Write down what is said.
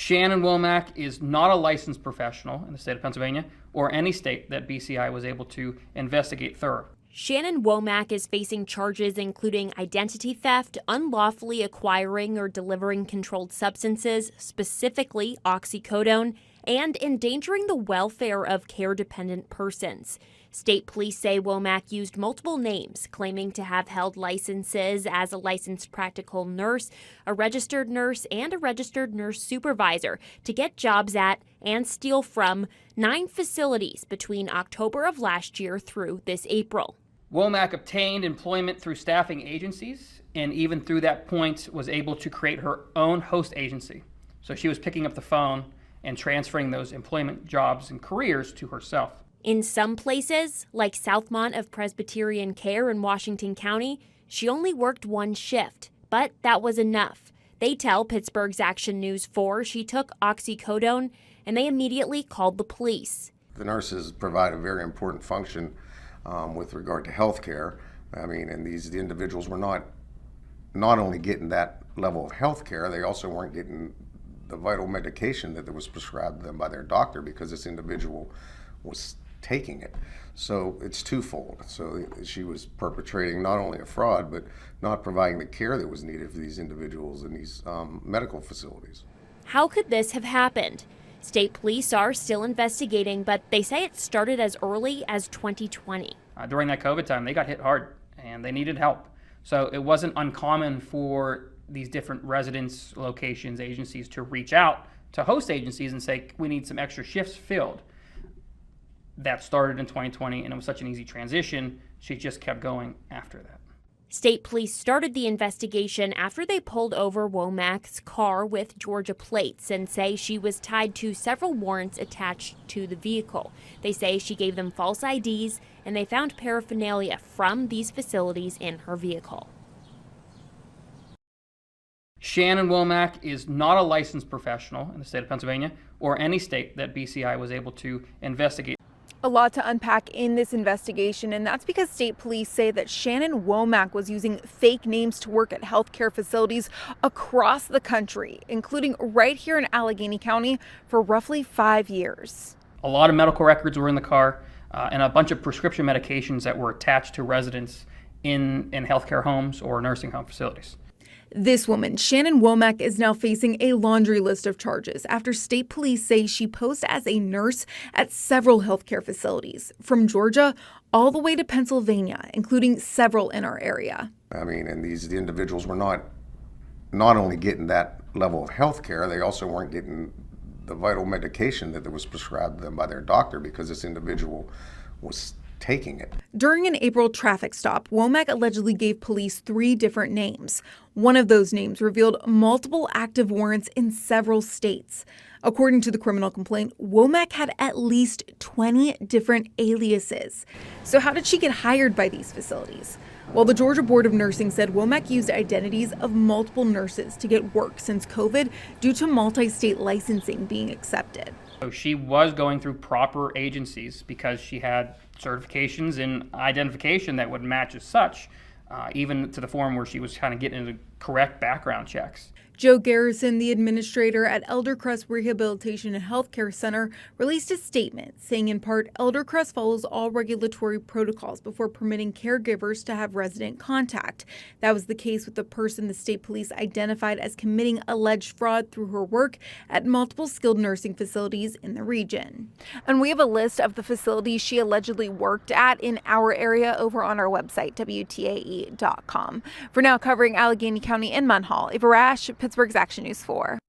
Shannon Womack is not a licensed professional in the state of Pennsylvania or any state that BCI was able to investigate thorough. Shannon Womack is facing charges including identity theft, unlawfully acquiring or delivering controlled substances, specifically oxycodone, and endangering the welfare of care-dependent persons. State police say Womack used multiple names, claiming to have held licenses as a licensed practical nurse, a registered nurse, and a registered nurse supervisor to get jobs at and steal from 9 facilities between October of last year through this April. Womack obtained employment through staffing agencies and even through that point was able to create her own host agency. So she was picking up the phone and transferring those employment jobs and careers to herself. In some places, like Southmont of Presbyterian Care in Washington County, she only worked 1 shift, but that was enough. They tell Pittsburgh's Action News 4 she took oxycodone and they immediately called the police. The nurses provide a very important function with regard to health care. And these individuals were not only getting that level of health care, they also weren't getting the vital medication that was prescribed to them by their doctor because this individual was taking it. So it's twofold. So she was perpetrating not only a fraud, but not providing the care that was needed for these individuals in these medical facilities. How could this have happened? State police are still investigating, but they say it started as early as 2020. During that COVID time, they got hit hard and they needed help. So it wasn't uncommon for these different residence locations, agencies to reach out to host agencies and say, we need some extra shifts filled. That started in 2020 and it was such an easy transition, she just kept going after that. State police started the investigation after they pulled over Womack's car with Georgia plates and say she was tied to several warrants attached to the vehicle. They say she gave them false IDs and they found paraphernalia from these facilities in her vehicle. Shannon Womack is not a licensed professional in the state of Pennsylvania or any state that BCI was able to investigate. A lot to unpack in this investigation, and that's because state police say that Shannon Womack was using fake names to work at healthcare facilities across the country, including right here in Allegheny County for roughly 5 years. A lot of medical records were in the car and a bunch of prescription medications that were attached to residents in healthcare homes or nursing home facilities. This woman, Shannon Womack, is now facing a laundry list of charges after state police say she posed as a nurse at several healthcare facilities, from Georgia all the way to Pennsylvania, including several in our area. And these individuals were not only getting that level of health care, they also weren't getting the vital medication that was prescribed to them by their doctor because this individual was taking it. During an April traffic stop, Womack allegedly gave police 3 different names. One of those names revealed multiple active warrants in several states. According to the criminal complaint, Womack had at least 20 different aliases. So how did she get hired by these facilities? Well, the Georgia Board of Nursing said Womack used identities of multiple nurses to get work since COVID due to multi-state licensing being accepted. So she was going through proper agencies because she had certifications in identification that would match as such, even to the form where she was kind of getting into correct background checks. Joe Garrison, the administrator at Eldercrest Rehabilitation and Healthcare Center, released a statement saying in part, Eldercrest follows all regulatory protocols before permitting caregivers to have resident contact. That was the case with the person the state police identified as committing alleged fraud through her work at multiple skilled nursing facilities in the region. And we have a list of the facilities she allegedly worked at in our area over on our website, WTAE.com. For now, covering Allegheny County and Munhall, Ava Rash, Pittsburgh's Action News 4.